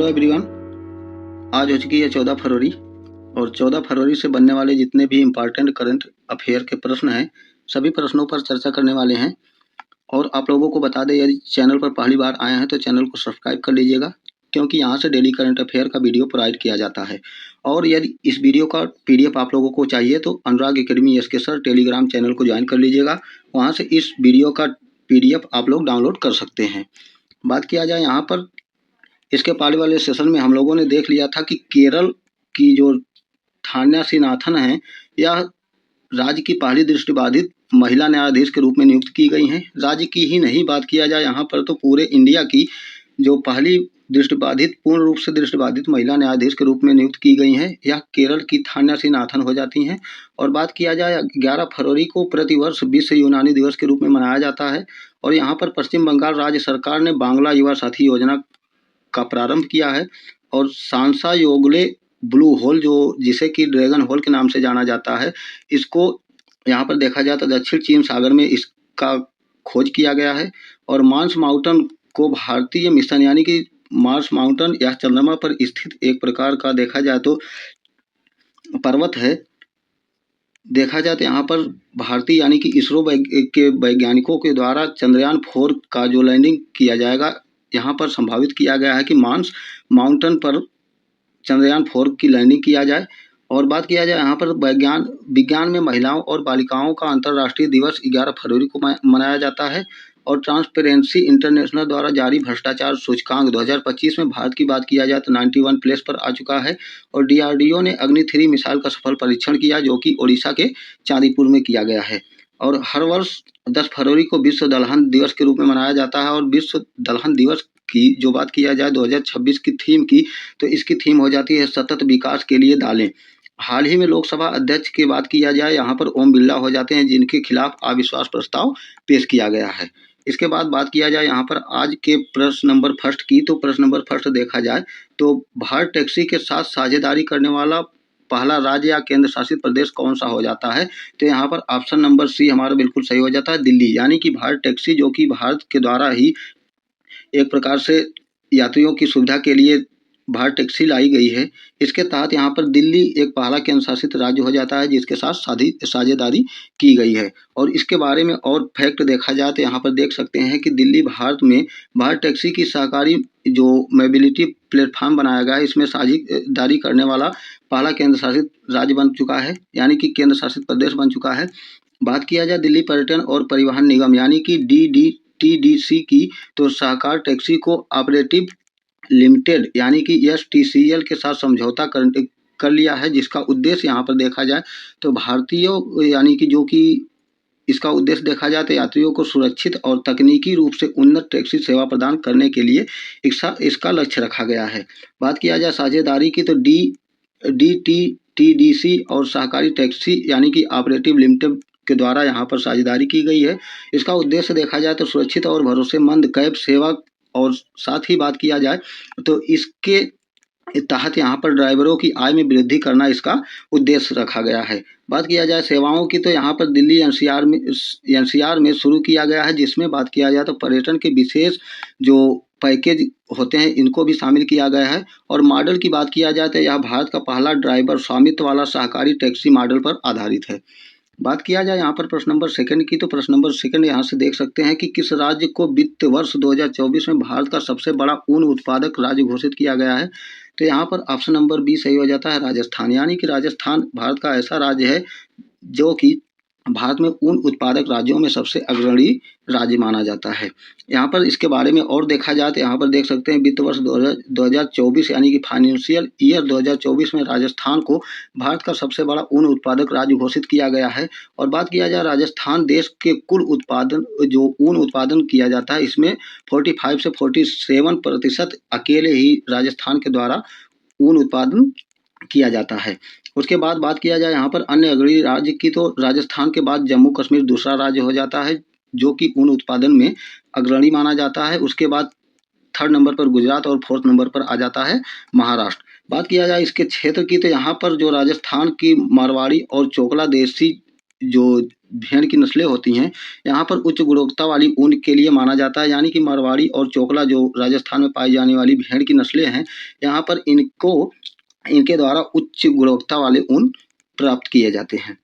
Hello everyone. आज हो चुकी है 14 फरवरी और 14 फरवरी से बनने वाले जितने भी इम्पॉर्टेंट करंट अफेयर के प्रश्न हैं सभी प्रश्नों पर चर्चा करने वाले हैं। और आप लोगों को बता दें, यदि चैनल पर पहली बार आए हैं तो चैनल को सब्सक्राइब कर लीजिएगा, क्योंकि यहाँ से डेली करंट अफेयर का वीडियो प्रोवाइड किया जाता है। और यदि इस वीडियो का PDF आप लोगों को चाहिए तो Anurag academy SK sir telegram channel को ज्वाइन कर लीजिएगा। वहाँ से इस वीडियो का PDF आप लोग डाउनलोड कर सकते हैं। बात किया जाए यहाँ पर, इसके पहले वाले सेशन में हम लोगों ने देख लिया था कि केरल की जो थान्या श्रीनाथन है, यह राज्य की पहली दृष्टिबाधित महिला न्यायाधीश के रूप में नियुक्त की गई हैं। राज्य की ही नहीं, बात किया जाए यहाँ पर तो पूरे इंडिया की जो पहली दृष्टिबाधित, पूर्ण रूप से दृष्टिबाधित महिला न्यायाधीश के रूप में नियुक्त की गई हैं, यह केरल की थान्या श्रीनाथन हो जाती हैं। और बात किया जाए 11 फरवरी को प्रतिवर्ष विश्व यूनानी दिवस के रूप में मनाया जाता है। और यहाँ पर पश्चिम बंगाल राज्य सरकार ने बांग्ला युवा साथी योजना का प्रारंभ किया है। और सांसा योगले ब्लू होल, जो जिसे कि ड्रैगन होल के नाम से जाना जाता है, इसको यहाँ पर देखा जाए तो दक्षिण चीन सागर में इसका खोज किया गया है। और मार्स माउंटेन को भारतीय मिशन, यानी कि मार्स माउंटेन या चंद्रमा पर स्थित एक प्रकार का देखा जाए तो पर्वत है। देखा जाए तो यहाँ पर भारतीय यानी कि इसरो के वैज्ञानिकों के द्वारा चंद्रयान 4 का जो लैंडिंग किया जाएगा, यहाँ पर संभावित किया गया है कि मार्स माउंटेन पर चंद्रयान 4 की लैंडिंग किया जाए। और बात किया जाए यहाँ पर विज्ञान में महिलाओं और बालिकाओं का अंतर्राष्ट्रीय दिवस 11 फरवरी को मनाया जाता है। और ट्रांसपेरेंसी इंटरनेशनल द्वारा जारी भ्रष्टाचार सूचकांक 2025 में भारत की बात किया जाए तो 91 प्लेस पर आ चुका है। और DRDO ने अग्नि 3 मिसाइल का सफल परीक्षण किया, जो कि ओडिशा के चांदीपुर में किया गया है। और हर वर्ष 10 फरवरी को विश्व दलहन दिवस के रूप में मनाया जाता है। और विश्व दलहन दिवस की जो बात किया जाए 2026 की थीम की, तो इसकी थीम हो जाती है सतत विकास के लिए दालें। हाल ही में लोकसभा अध्यक्ष की बात किया जाए, यहाँ पर ओम बिरला हो जाते हैं, जिनके खिलाफ अविश्वास प्रस्ताव पेश किया गया है। इसके बाद बात किया जाए यहाँ पर आज के प्रश्न नंबर फर्स्ट की, तो प्रश्न नंबर फर्स्ट देखा जाए तो भारत टैक्सी के साथ साझेदारी करने वाला पहला राज्य या केंद्र शासित प्रदेश कौन सा हो जाता है? तो यहाँ पर ऑप्शन नंबर सी हमारा बिल्कुल सही हो जाता है, दिल्ली। यानी कि भारत टैक्सी, जो कि भारत के द्वारा ही एक प्रकार से यात्रियों की सुविधा के लिए भारत टैक्सी लाई गई है, इसके तहत यहाँ पर दिल्ली एक पहला केंद्र शासित राज्य हो जाता है जिसके साथ साझेदारी की गई है। और इसके बारे में और फैक्ट देखा जाए तो यहाँ पर देख सकते हैं कि दिल्ली भारत में भारत टैक्सी की सहकारी जो मोबिलिटी प्लेटफॉर्म बनाया गया है, इसमें साझेदारी करने वाला पहला केंद्र शासित राज्य बन चुका है, यानी कि केंद्र शासित प्रदेश बन चुका है। बात किया जाए दिल्ली पर्यटन और परिवहन निगम यानी कि DDTDC की, तो सहकार टैक्सी को ऑपरेटिव लिमिटेड यानी कि STCL के साथ समझौता कर लिया है, जिसका उद्देश्य यहाँ पर देखा जाए तो भारतीयों, यानी कि जो कि इसका उद्देश्य देखा जाए तो यात्रियों को सुरक्षित और तकनीकी रूप से उन्नत टैक्सी सेवा प्रदान करने के लिए इसका लक्ष्य रखा गया है। बात किया जाए साझेदारी की, तो DTTDC और सहकारी टैक्सी यानी कि ऑपरेटिव लिमिटेड के द्वारा यहाँ पर साझेदारी की गई है। इसका उद्देश्य देखा जाए तो सुरक्षित और भरोसेमंद कैब सेवा, और साथ ही बात किया जाए तो इसके तहत यहाँ पर ड्राइवरों की आय में वृद्धि करना इसका उद्देश्य रखा गया है। बात किया जाए सेवाओं की, तो यहाँ पर दिल्ली NCR में शुरू किया गया है, जिसमें बात किया जाए तो पर्यटन के विशेष जो पैकेज होते हैं इनको भी शामिल किया गया है। और मॉडल की बात किया जाए तो यह भारत का पहला ड्राइवर स्वामित्व वाला सहकारी टैक्सी मॉडल पर आधारित है। बात किया जाए यहाँ पर प्रश्न नंबर सेकंड की, तो प्रश्न नंबर सेकंड यहाँ से देख सकते हैं कि किस राज्य को वित्त वर्ष 2024 में भारत का सबसे बड़ा ऊन उत्पादक राज्य घोषित किया गया है? तो यहाँ पर ऑप्शन नंबर बी सही हो जाता है, राजस्थान। यानी कि राजस्थान भारत का ऐसा राज्य है जो कि भारत में ऊन उत्पादक राज्यों में सबसे अग्रणी राज्य माना जाता है। यहाँ पर इसके बारे में और देखा जाए तो यहाँ पर देख सकते हैं वित्त वर्ष 2024 यानी कि फाइनेंशियल ईयर 2024 में राजस्थान को भारत का सबसे बड़ा ऊन उत्पादक राज्य घोषित किया गया है। और बात किया जाए राजस्थान देश के कुल उत्पादन, जो ऊन उत्पादन किया जाता है, इसमें 45 से 47% अकेले ही राजस्थान के द्वारा ऊन उत्पादन किया जाता है। उसके बाद बात किया जाए यहाँ पर अन्य अग्रणी राज्य की, तो राजस्थान के बाद जम्मू कश्मीर दूसरा राज्य हो जाता है जो कि ऊन उत्पादन में अग्रणी माना जाता है। उसके बाद थर्ड नंबर पर गुजरात और फोर्थ नंबर पर आ जाता है महाराष्ट्र। बात किया जाए इसके क्षेत्र की, तो यहाँ पर जो राजस्थान की मारवाड़ी और चोकला देशी जो भेड़ की नस्लें होती हैं, यहाँ पर उच्च गुणवत्ता वाली ऊन के लिए माना जाता है। यानी कि मारवाड़ी और चोकला जो राजस्थान में पाई जाने वाली भेड़ की नस्लें हैं, यहाँ पर इनके द्वारा उच्च गुणवत्ता वाले ऊन प्राप्त किए जाते हैं।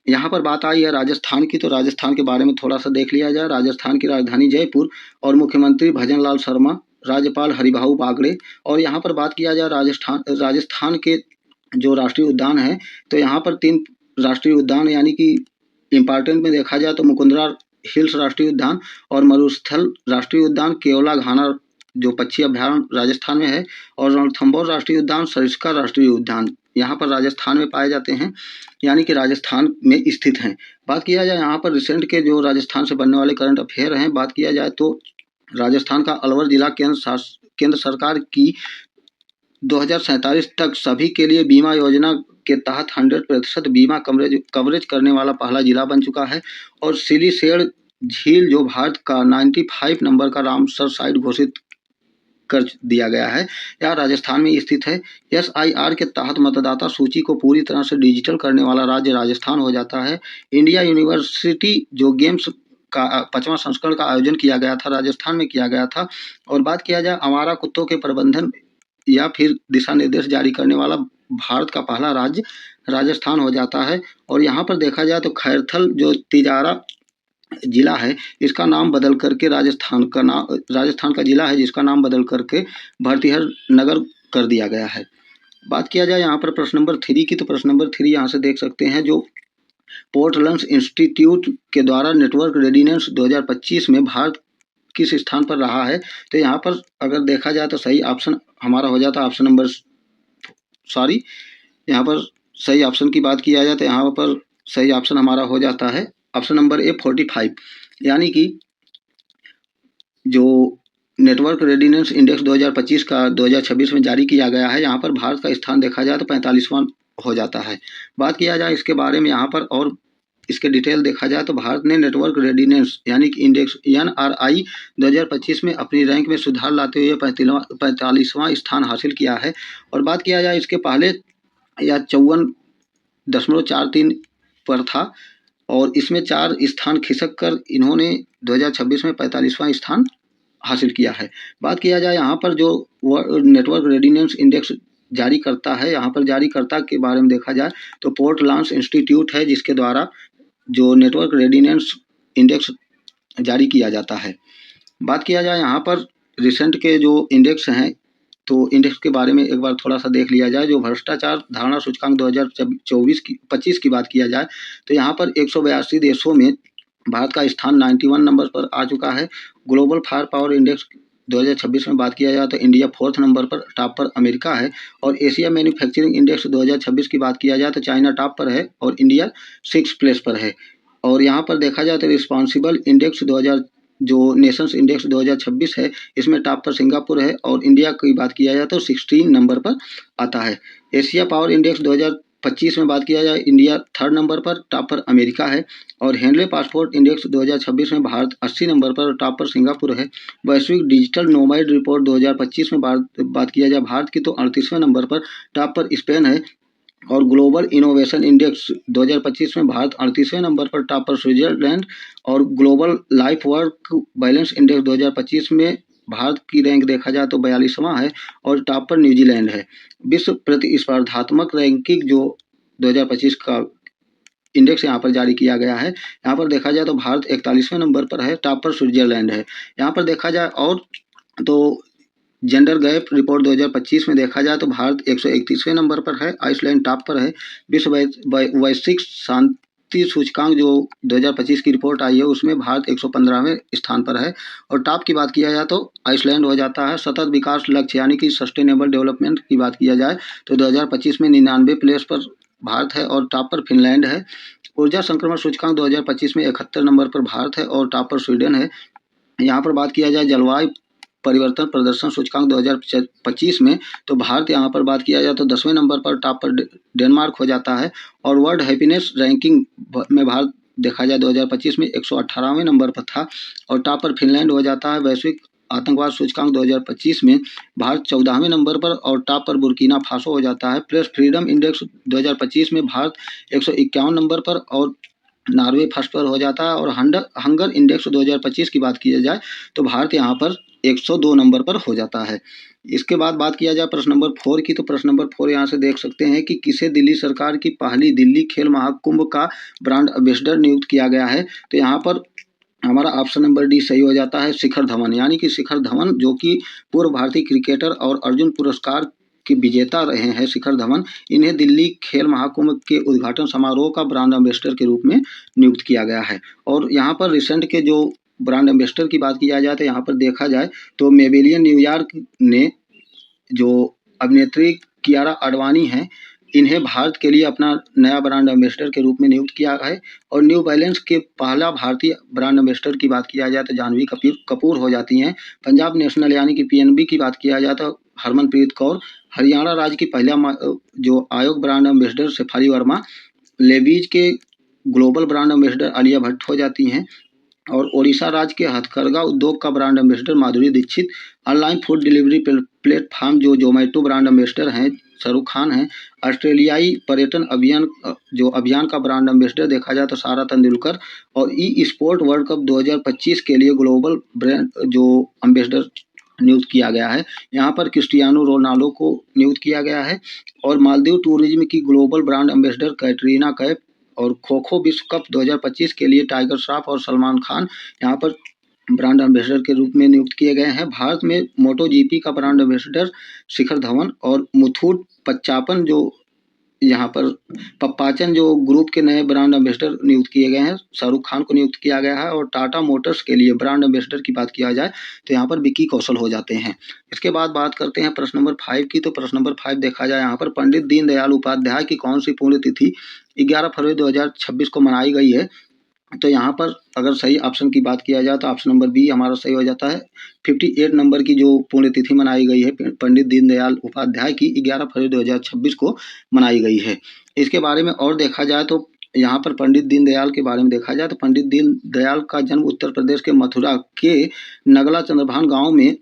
यहाँ पर बात आई है राजस्थान की, तो राजस्थान के बारे में थोड़ा सा देख लिया जाए। राजस्थान की राजधानी जयपुर और मुख्यमंत्री भजन लाल शर्मा, राज्यपाल हरिभाऊ बागड़े। और यहाँ पर बात किया जाए राजस्थान के जो राष्ट्रीय उद्यान है, तो यहाँ पर 3 राष्ट्रीय उद्यान यानी कि इम्पोर्टेंट में देखा जाए तो मुकुंदरा हिल्स राष्ट्रीय उद्यान और मरुस्थल राष्ट्रीय उद्यान, केवला घाना जो पक्षी अभ्यारण्य राजस्थान में है, और रणथंभौर राष्ट्रीय उद्यान, सरिस्का राष्ट्रीय उद्यान यहाँ पर राजस्थान में पाए जाते हैं, यानी कि राजस्थान में स्थित हैं। बात किया जाए यहाँ पर रिसेंट के जो राजस्थान से बनने वाले करंट अफेयर हैं, बात किया जाए तो राजस्थान का अलवर जिला केंद्र सरकार की 2047 तक सभी के लिए बीमा योजना के तहत 100% बीमा कवरेज करने वाला पहला जिला बन चुका है। और सिलीसेड़ झील जो भारत का 95 नंबर का रामसर साइट घोषित कर दिया गया है, यह राजस्थान में स्थित है। SIR के तहत मतदाता सूची को पूरी तरह से डिजिटल करने वाला राज्य राजस्थान हो जाता है। इंडिया यूनिवर्सिटी जो गेम्स का 5वां संस्करण का आयोजन किया गया था, राजस्थान में किया गया था। और बात किया जाए आवारा कुत्तों के प्रबंधन या फिर दिशा निर्देश जारी करने वाला भारत का पहला राज्य राजस्थान हो जाता है। और यहाँ पर देखा जाए तो खैरथल जो तिजारा जिला है, इसका नाम बदल करके राजस्थान का जिला है जिसका नाम बदल करके भरतिहर नगर कर दिया गया है। बात किया जाए यहाँ पर प्रश्न नंबर 3 की, तो प्रश्न नंबर 3 यहाँ से देख सकते हैं, जो पोर्टलैंड इंस्टीट्यूट के द्वारा नेटवर्क रेडिनेंस 2025 में भारत किस स्थान पर रहा है, तो यहाँ पर अगर देखा जाए तो सही ऑप्शन हमारा हो जाता है यहाँ पर सही ऑप्शन की बात किया जाए तो यहाँ पर सही ऑप्शन हमारा हो जाता है ऑप्शन नंबर ए 45। यानी कि जो नेटवर्क रेडिनेंस इंडेक्स 2025 का 2026 में जारी किया गया है, यहाँ पर भारत का स्थान देखा जाए तो 45वां हो जाता है। बात किया जाए इसके बारे में यहाँ पर और इसके डिटेल देखा जाए तो भारत ने नेटवर्क रेडिनेंस यानी कि इंडेक्स NRI 2025 में अपनी रैंक में सुधार लाते हुए 45वां स्थान हासिल किया है। और बात किया जाए इसके पहले यह 54.43 पर था और इसमें 4 स्थान खिसक कर इन्होंने 2026 में 45वां स्थान हासिल किया है। बात किया जाए यहाँ पर जो नेटवर्क रेडिनेंस इंडेक्स जारी करता है, यहाँ पर जारीकर्ता के बारे में देखा जाए तो पोर्टलैंड इंस्टीट्यूट है जिसके द्वारा जो नेटवर्क रेडिनेंस इंडेक्स जारी किया जाता है। बात किया जाए यहाँ पर रिसेंट के जो इंडेक्स हैं, तो इंडेक्स के बारे में एक बार थोड़ा सा देख लिया जाए। जो भ्रष्टाचार धारणा सूचकांक 2025 की बात किया जाए तो यहाँ पर 182 देशों में भारत का स्थान 91 नंबर पर आ चुका है। ग्लोबल फायर पावर इंडेक्स 2026 में बात किया जाए तो इंडिया 4th नंबर पर, टॉप पर अमेरिका है। और एशिया मैन्युफैक्चरिंग इंडेक्स 2026 की बात किया जाए तो चाइना टॉप पर है और इंडिया 6th प्लेस पर है। और यहाँ पर देखा जाए तो रिस्पॉन्सिबल इंडेक्स जो नेशंस इंडेक्स 2026 है, इसमें टॉप पर सिंगापुर है और इंडिया की बात किया जाए तो 16 नंबर पर आता है। एशिया पावर इंडेक्स 2025 में बात किया जाए इंडिया 3rd नंबर पर, टॉप पर अमेरिका है। और हेनले पासपोर्ट इंडेक्स 2026 में भारत 80 नंबर पर, टॉप पर सिंगापुर है। वैश्विक डिजिटल नोमैड रिपोर्ट 2025 में बात किया जाए भारत की तो 38वें नंबर पर, टॉप पर स्पेन है। और ग्लोबल इनोवेशन इंडेक्स 2025 में भारत 38वें नंबर पर, टॉप पर स्विट्जरलैंड। और global life work balance index 2025 में भारत की रैंक देखा जाए तो 42वां है और टॉप पर न्यूजीलैंड है। विश्व प्रतिस्पर्धात्मक रैंकिंग जो 2025 का इंडेक्स यहाँ पर जारी किया गया है, यहाँ पर देखा जाए तो भारत 41वें नंबर पर है, टॉप पर स्विट्जरलैंड है। यहाँ पर देखा जाए और तो जेंडर गैप रिपोर्ट 2025 में देखा जाए तो भारत 131वें नंबर पर है, आइसलैंड टॉप पर है। विश्व वैश्विक शांति सूचकांक जो 2025 की रिपोर्ट आई है उसमें भारत 115वें स्थान पर है और टॉप की बात किया जाए तो आइसलैंड हो जाता है। सतत विकास लक्ष्य यानी कि सस्टेनेबल डेवलपमेंट की बात किया जाए तो 2025 में 99 प्लेस पर भारत है और टॉप पर फिनलैंड है। ऊर्जा संक्रमण सूचकांक 2025 में 71 नंबर पर भारत है और टॉप पर स्वीडन है। यहाँ पर बात किया जाए जलवायु परिवर्तन प्रदर्शन सूचकांक 2025 में तो भारत यहाँ पर बात किया जाए तो 10वें नंबर पर, टॉप पर डेनमार्क हो जाता है। और वर्ल्ड हैप्पीनेस रैंकिंग में भारत देखा जाए 2025 में 118वें नंबर पर था और टॉप पर फिनलैंड हो जाता है। वैश्विक आतंकवाद सूचकांक 2025 में भारत 14वें नंबर पर और टॉप पर बुर्किना फासो हो जाता है। प्रेस फ्रीडम इंडेक्स 2025 में भारत 151 नंबर पर और नॉर्वे फर्स्ट पर हो जाता है। और हंगर इंडेक्स 2025 की बात की जाए तो भारत यहाँ पर 102 नंबर पर हो जाता है। इसके बाद बात किया जाए प्रश्न नंबर 4 की, तो प्रश्न नंबर 4 यहाँ से देख सकते हैं कि किसे दिल्ली सरकार की पहली दिल्ली खेल महाकुंभ का ब्रांड एम्बेसडर नियुक्त किया गया है। तो यहाँ पर हमारा ऑप्शन नंबर डी सही हो जाता है, शिखर धवन। यानी कि शिखर धवन जो कि पूर्व भारतीय क्रिकेटर और अर्जुन पुरस्कार के विजेता रहे हैं शिखर धवन, इन्हें दिल्ली खेल महाकुंभ के उद्घाटन समारोह का ब्रांड एम्बेसडर के रूप में नियुक्त किया गया है। और यहाँ पर रिसेंट के जो ब्रांड एम्बेसडर की बात किया जाए तो यहाँ पर देखा जाए तो मेबेलियन न्यूयॉर्क ने जो अभिनेत्री कियारा आडवाणी हैं, इन्हें भारत के लिए अपना नया ब्रांड एम्बेसडर के रूप में नियुक्त किया है। और न्यू बैलेंस के पहला भारतीय ब्रांड एम्बेसडर की बात किया जाए तो जानवी कपूर हो जाती हैं। पंजाब नेशनल यानी कि पीएनबी की बात किया जाए तो हरमनप्रीत कौर। हरियाणा राज्य की पहला जो आयोग brand ambassador Shefali Verma. Levi's के global brand ambassador Alia Bhatt हो जाती हैं। और ओडिशा राज्य के हथकरघा उद्योग का brand ambassador Madhuri Dixit. Online food delivery platform जो जोमेटो ब्रांड एम्बेसडर हैं शाहरुख खान हैं। ऑस्ट्रेलियाई पर्यटन अभियान का ब्रांड एम्बेसडर देखा जाए तो सारा तेंदुलकर। और ई स्पोर्ट वर्ल्ड कप 2025 के लिए ग्लोबल ब्रांड जो एम्बेसडर नियुक्त किया गया है, यहाँ पर क्रिस्टियानो रोनाल्डो को नियुक्त किया गया है। और मालदीव टूरिज्म की global brand ambassador Katrina Kaif. और खो खो विश्व कप 2025 के लिए टाइगर श्रॉफ और सलमान खान यहाँ पर ब्रांड एम्बेसडर के रूप में नियुक्त किए गए हैं। भारत में मोटो जीपी का ब्रांड एम्बेसडर शिखर धवन और मुथूट पच्चापन जो यहाँ पर पप्पाचन जो ग्रुप के नए ब्रांड एम्बेसडर नियुक्त किए गए हैं, शाहरुख खान को नियुक्त किया गया है। और टाटा मोटर्स के लिए ब्रांड एम्बेसडर की बात किया जाए तो यहाँ पर विक्की कौशल हो जाते हैं। इसके बाद बात करते हैं प्रश्न नंबर 5 की, तो प्रश्न नंबर 5 देखा जाए यहाँ पर पंडित दीनदयाल उपाध्याय की कौन सी पुण्यतिथि 11 फरवरी 2026 को मनाई गई है। तो यहाँ पर अगर सही ऑप्शन की बात किया जाए तो ऑप्शन नंबर बी हमारा सही हो जाता है। 58 नंबर की जो पुण्यतिथि मनाई गई है पंडित दीनदयाल उपाध्याय की 11 फरवरी 2026 को मनाई गई है। इसके बारे में और देखा जाए तो यहाँ पर पंडित दीनदयाल के बारे में देखा जाए तो पंडित दीनदयाल का जन्म उत्तर प्रदेश के मथुरा के नगला चंद्रभान गाँव में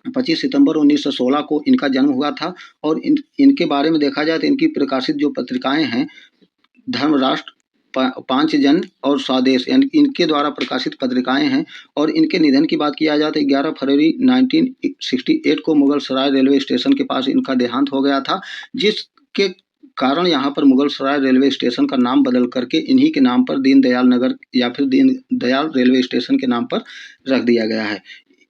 25 सितंबर 1916 को इनका जन्म हुआ था। और इनके बारे में देखा जाए तो इनकी प्रकाशित जो पत्रिकाएं हैं धर्मराष्ट्र, पांचजन और स्वदेश इनके द्वारा प्रकाशित पत्रिकाएं हैं। और इनके निधन की बात किया जाए तो 11 फरवरी 1968 को मुगल सराय रेलवे स्टेशन के पास इनका देहांत हो गया था, जिसके कारण यहाँ पर मुगल सराय रेलवे स्टेशन का नाम बदल करके इन्हीं के नाम पर दीनदयाल नगर या फिर दीनदयाल रेलवे स्टेशन के नाम पर रख दिया गया है।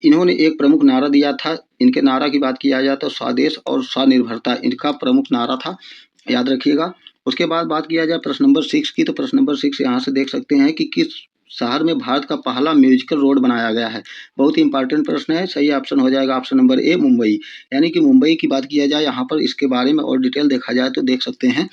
इन्होंने एक प्रमुख नारा दिया था। इनके नारा की बात किया जाए तो स्वदेश और स्वनिर्भरता इनका प्रमुख नारा था, याद रखिएगा। उसके बाद बात किया जाए प्रश्न नंबर 6 की, तो प्रश्न नंबर 6 यहाँ से देख सकते हैं कि किस शहर में भारत का पहला म्यूजिकल रोड बनाया गया है। बहुत ही इंपॉर्टेंट प्रश्न है। सही ऑप्शन हो जाएगा ऑप्शन नंबर ए मुंबई। यानी कि मुंबई की बात किया जाए यहाँ पर इसके बारे में और डिटेल देखा जाए तो देख सकते हैं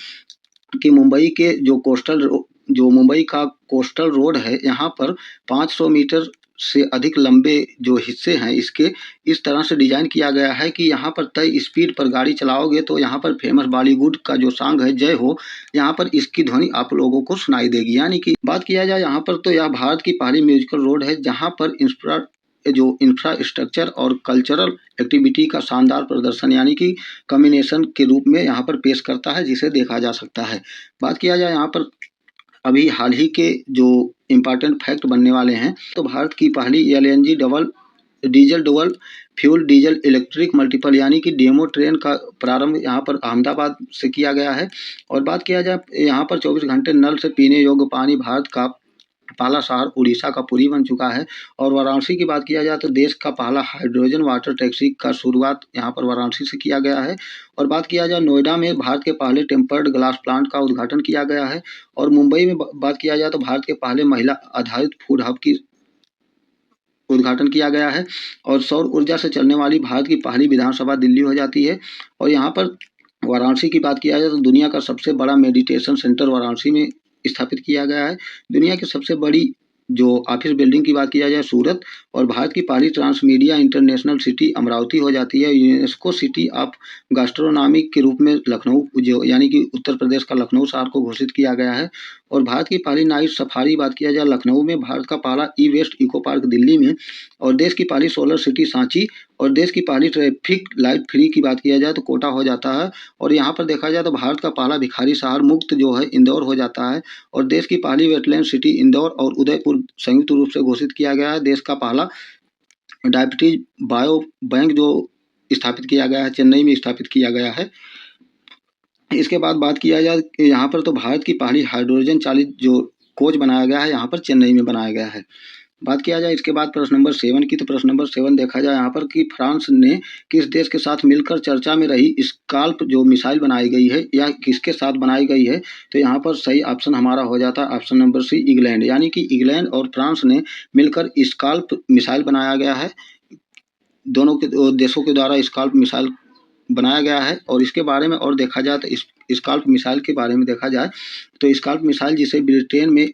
कि मुंबई के जो मुंबई का कोस्टल रोड है, यहाँ पर 500 मीटर से अधिक लंबे जो हिस्से हैं इसके इस तरह से डिजाइन किया गया है कि यहाँ पर तय स्पीड पर गाड़ी चलाओगे तो यहाँ पर फेमस बॉलीवुड का जो सॉन्ग है जय हो, यहाँ पर इसकी ध्वनि आप लोगों को सुनाई देगी। यानी कि बात किया जाए यहाँ पर तो यह भारत की पहली म्यूजिकल रोड है जहाँ पर इंफ्रास्ट्रक्चर और कल्चरल एक्टिविटी का शानदार प्रदर्शन यानी कि कॉम्बिनेशन के रूप में यहाँ पर पेश करता है, जिसे देखा जा सकता है। बात किया जाए यहाँ पर अभी हाल ही के जो इम्पॉर्टेंट फैक्ट बनने वाले हैं, तो भारत की पहली LNG double fuel diesel electric multiple यानी कि डेमो ट्रेन का प्रारंभ यहाँ पर अहमदाबाद से किया गया है। और बात किया जाए यहाँ पर 24 घंटे नल से पीने योग्य पानी भारत का पहला शहर उड़ीसा का पुरी बन चुका है। और वाराणसी की बात किया जाए तो देश का पहला हाइड्रोजन वाटर टैक्सी का शुरुआत यहाँ पर वाराणसी से किया गया है। और बात किया जाए नोएडा में भारत के पहले टेम्पर्ड ग्लास प्लांट का उद्घाटन किया गया है। और मुंबई में बात किया जाए तो भारत के पहले महिला आधारित फूड हब की उद्घाटन किया गया है। और सौर ऊर्जा से चलने वाली भारत की पहली विधानसभा दिल्ली हो जाती है। और यहाँ पर वाराणसी की बात किया जाए तो दुनिया का सबसे बड़ा मेडिटेशन सेंटर वाराणसी में स्थापित किया गया है। दुनिया की सबसे बड़ी जो ऑफिस बिल्डिंग की बात किया जाए सूरत। और भारत की पहली ट्रांसमीडिया इंटरनेशनल सिटी अमरावती हो जाती है। यूनेस्को सिटी ऑफ गैस्ट्रोनॉमी के रूप में लखनऊ जो यानी कि उत्तर प्रदेश का लखनऊ शहर को घोषित किया गया है। और भारत की पहली नाइट सफारी बात किया जाए लखनऊ में, भारत का पहला ई वेस्ट इको पार्क दिल्ली में, और देश की पहली सोलर सिटी सांची, और देश की पहली ट्रैफिक लाइट फ्री की बात किया जाए तो कोटा हो जाता है। और यहाँ पर देखा जाए तो भारत का पहला भिखारी शहर मुक्त जो है इंदौर हो जाता है। और देश की पहली वेटलैंड सिटी इंदौर और उदयपुर संयुक्त रूप से घोषित किया गया है। देश का पहला डायबिटीज बायो बैंक जो स्थापित किया गया है, चेन्नई में स्थापित किया गया है। इसके बाद बात किया जाए यहाँ पर तो भारत की पहली हाइड्रोजन चालित जो कोच बनाया गया है यहाँ पर चेन्नई में बनाया गया है। बात किया जाए इसके बाद प्रश्न नंबर 7 की, तो प्रश्न नंबर 7 देखा जाए यहाँ पर कि फ्रांस ने किस देश के साथ मिलकर चर्चा में रही स्काल्प जो मिसाइल बनाई गई है या किसके साथ बनाई गई है, तो यहाँ पर सही ऑप्शन हमारा हो जाता है ऑप्शन नंबर सी इंग्लैंड, यानी कि इंग्लैंड और फ्रांस ने मिलकर स्काल्प मिसाइल बनाया गया है। दोनों के देशों के द्वारा स्काल्प मिसाइल बनाया गया है। और इसके बारे में और देखा जाए तो स्काल्प मिसाइल के बारे में देखा जाए तो स्काल्प मिसाइल जिसे ब्रिटेन में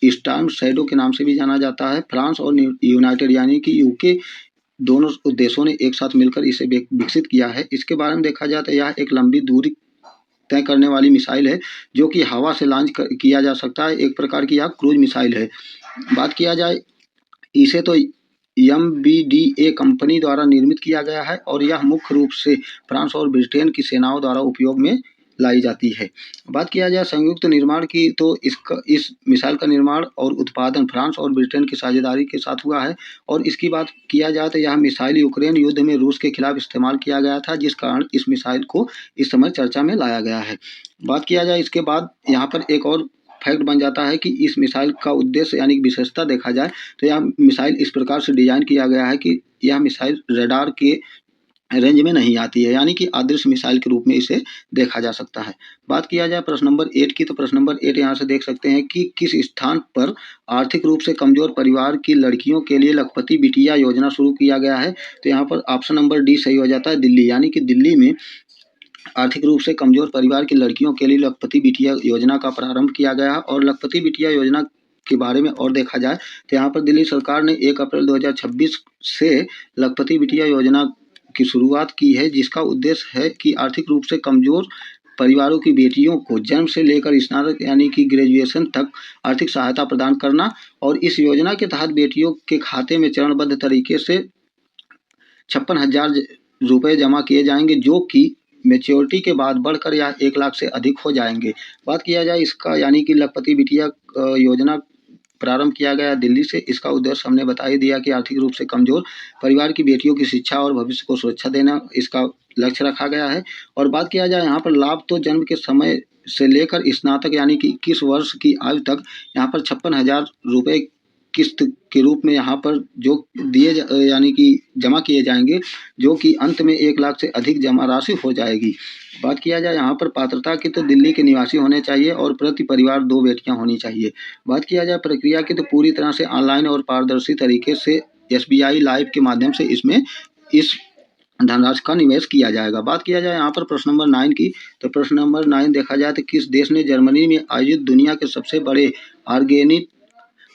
स्टॉर्म शैडो के नाम से भी जाना जाता है, फ्रांस और यूनाइटेड यानी कि यूके दोनों देशों ने एक साथ मिलकर इसे विकसित किया है। इसके बारे में देखा जाए तो यह एक लंबी दूरी तय करने वाली मिसाइल है जो कि हवा से लॉन्च किया जा सकता है। एक प्रकार की यह क्रूज मिसाइल है। बात किया जाए इसे तो MBDA कंपनी द्वारा निर्मित किया गया है और यह मुख्य रूप से फ्रांस और ब्रिटेन की सेनाओं द्वारा उपयोग में लाई जाती है। बात किया जाए संयुक्त निर्माण की, तो इस मिसाइल का निर्माण और उत्पादन फ्रांस और ब्रिटेन की साझेदारी के साथ हुआ है। और इसकी बात किया जाए तो यह मिसाइल यूक्रेन युद्ध में रूस के खिलाफ इस्तेमाल किया गया था, जिस कारण इस मिसाइल को इस समय चर्चा में लाया गया है। बात किया जाए इसके बाद यहाँ पर एक और फैक्ट बन जाता है कि इस मिसाइल का उद्देश्य यानी विशेषता देखा जाए तो यह मिसाइल इस प्रकार से डिजाइन किया गया है कि यह मिसाइल रडार के रेंज में नहीं आती है, यानी कि अदृश्य मिसाइल के रूप में इसे देखा जा सकता है। बात किया जाए प्रश्न नंबर 8 की, तो प्रश्न नंबर 8 यहाँ से देख सकते हैं कि किस स्थान पर आर्थिक रूप से कमजोर परिवार की लड़कियों के लिए लखपति बिटिया योजना शुरू किया गया है, तो यहाँ पर ऑप्शन नंबर डी सही हो जाता है, दिल्ली। यानी कि दिल्ली में आर्थिक रूप से कमजोर परिवार की लड़कियों के लिए लखपति बिटिया योजना का प्रारंभ किया गया है। और लखपति बिटिया योजना के बारे में और देखा जाए तो यहाँ पर दिल्ली सरकार ने 1 अप्रैल 2026 से लखपति बिटिया योजना की शुरुआत की है, जिसका उद्देश्य है कि आर्थिक रूप से कमजोर परिवारों की बेटियों को जन्म से लेकर स्नातक यानी कि ग्रेजुएशन तक आर्थिक सहायता प्रदान करना। और इस योजना के तहत बेटियों के खाते में चरणबद्ध तरीके से 56,000 रुपये जमा किए जाएंगे, जो कि मेच्योरिटी के बाद बढ़कर यह 1 लाख से अधिक हो जाएंगे। बात किया जाए इसका यानी कि लखपति बिटिया योजना प्रारंभ किया गया दिल्ली से। इसका उद्देश्य हमने बता ही दिया कि आर्थिक रूप से कमजोर परिवार की बेटियों की शिक्षा और भविष्य को सुरक्षा देना इसका लक्ष्य रखा गया है। और बात किया जाए यहाँ पर लाभ, तो जन्म के समय से लेकर स्नातक यानी कि 21 वर्ष की आयु तक यहाँ पर 56,000 रुपये किस्त के रूप में यहाँ पर जो दिए यानी कि जमा किए जाएंगे, जो कि अंत में 1 लाख से अधिक जमा राशि हो जाएगी। बात किया जाए यहाँ पर पात्रता की, तो दिल्ली के निवासी होने चाहिए और प्रति परिवार 2 बेटियां होनी चाहिए। बात किया जाए प्रक्रिया की, तो पूरी तरह से ऑनलाइन और पारदर्शी तरीके से SBI लाइव के माध्यम से इसमें इस धनराशि का निवेश किया जाएगा। बात किया जाए यहाँ पर प्रश्न नंबर 9 की, तो प्रश्न नंबर 9 देखा जाए तो किस देश ने जर्मनी में आयोजित दुनिया के सबसे बड़े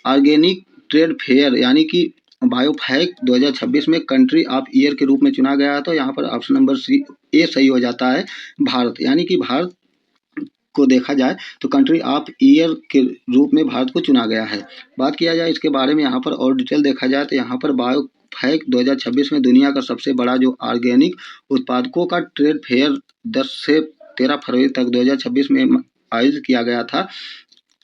ऑर्गेनिक ट्रेड फेयर यानी कि बायोफैक 2026 में कंट्री ऑफ ईयर के रूप में चुना गया है, तो यहाँ पर ऑप्शन नंबर ए सही हो जाता है, भारत। यानी कि भारत को देखा जाए तो कंट्री ऑफ ईयर के रूप में भारत को चुना गया है। बात किया जाए इसके बारे में यहाँ पर और डिटेल देखा जाए तो यहाँ पर बायोफैक 2026 में दुनिया का सबसे बड़ा जो ऑर्गेनिक उत्पादकों का ट्रेड फेयर 10 से 13 फरवरी तक 2026 में आयोजित किया गया था,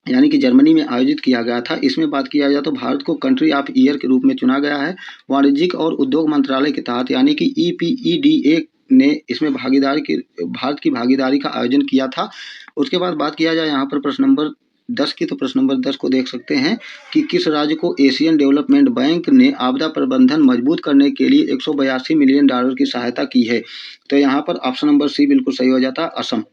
यानी कि जर्मनी में आयोजित किया गया था। इसमें बात किया जाए तो भारत को कंट्री ऑफ ईयर के रूप में चुना गया है। वाणिज्यिक और उद्योग मंत्रालय के तहत यानी कि EPEDA ने इसमें भारत की भागीदारी का आयोजन किया था। उसके बाद बात किया जाए यहाँ पर प्रश्न नंबर 10 की, तो प्रश्न नंबर 10 को देख सकते हैं कि किस राज्य को एशियन डेवलपमेंट बैंक ने आपदा प्रबंधन मजबूत करने के लिए $182 मिलियन की सहायता की है, तो यहाँ पर ऑप्शन नंबर सी बिल्कुल सही हो जाता है, असम।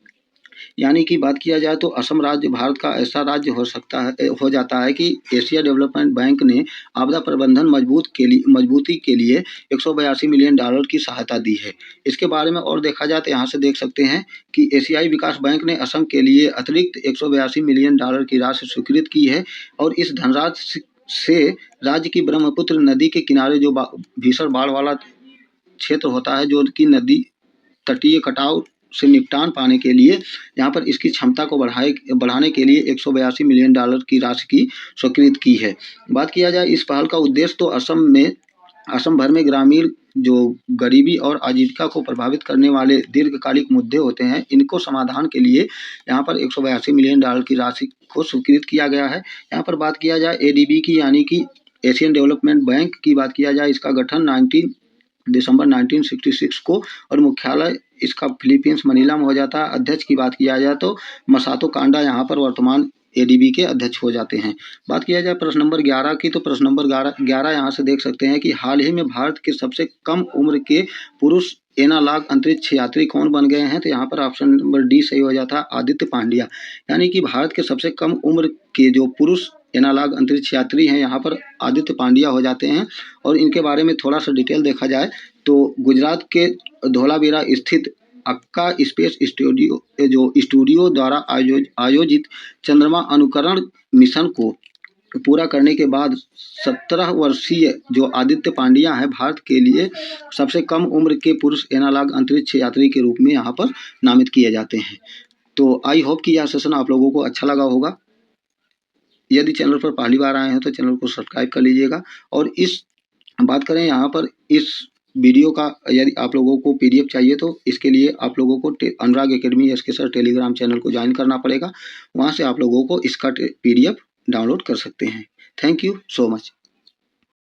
यानी कि बात किया जाए तो असम राज्य भारत का ऐसा राज्य हो जाता है कि एशिया डेवलपमेंट बैंक ने आपदा प्रबंधन मजबूती के लिए $182 मिलियन की सहायता दी है। इसके बारे में और देखा जाए तो यहाँ से देख सकते हैं कि एशियाई विकास बैंक ने असम के लिए अतिरिक्त $182 मिलियन की राशि स्वीकृत की है। और इस धनराशि से राज्य की ब्रह्मपुत्र नदी के किनारे जो भीषण बाढ़ वाला क्षेत्र होता है, जो कि नदी तटीय कटाव से निपटान पाने के लिए यहाँ पर इसकी क्षमता को बढ़ाने के लिए $182 मिलियन की राशि की स्वीकृत की है। बात किया जाए इस पहल का उद्देश्य तो असम भर में ग्रामीण जो गरीबी और आजीविका को प्रभावित करने वाले दीर्घकालिक मुद्दे होते हैं, इनको समाधान के लिए यहाँ पर $182 मिलियन की राशि को स्वीकृत किया गया है। यहाँ पर बात किया जाए ADB की, यानी कि एशियन डेवलपमेंट बैंक की बात किया जाए, इसका गठन 19 दिसंबर 1966 को और मुख्यालय इसका फिलीपींस मनीला में हो जाता है। अध्यक्ष की बात किया जाए तो मसातो कांडा यहाँ पर वर्तमान ADB के अध्यक्ष हो जाते हैं। बात किया जाए प्रश्न नंबर 11 की, तो प्रश्न नंबर 11 यहाँ से देख सकते हैं कि हाल ही में भारत के सबसे कम उम्र के पुरुष एनालॉग अंतरिक्ष यात्री कौन बन गए हैं, तो यहाँ पर ऑप्शन नंबर डी सही हो जाता है, आदित्य पांड्या। यानी कि भारत के सबसे कम उम्र के जो पुरुष एनालॉग अंतरिक्ष यात्री हैं, यहाँ पर आदित्य पांड्या हो जाते हैं। और इनके बारे में थोड़ा सा डिटेल देखा जाए तो गुजरात के धोलावीरा स्थित अक्का स्पेस स्टूडियो द्वारा आयोजित चंद्रमा अनुकरण मिशन को पूरा करने के बाद 17 वर्षीय जो आदित्य पांड्या है, भारत के लिए सबसे कम उम्र के पुरुष एनालॉग अंतरिक्ष यात्री के रूप में यहाँ पर नामित किए जाते हैं। तो आई होप कि यह सेशन आप लोगों को अच्छा लगा होगा। यदि चैनल पर पहली बार आए हैं तो चैनल को सब्सक्राइब कर लीजिएगा। और इस बात करें यहाँ पर इस वीडियो का, यदि आप लोगों को PDF चाहिए तो इसके लिए आप लोगों को Anurag academy SK sir telegram channel को ज्वाइन करना पड़ेगा। वहाँ से आप लोगों को इसका PDF डाउनलोड कर सकते हैं। Thank you so much.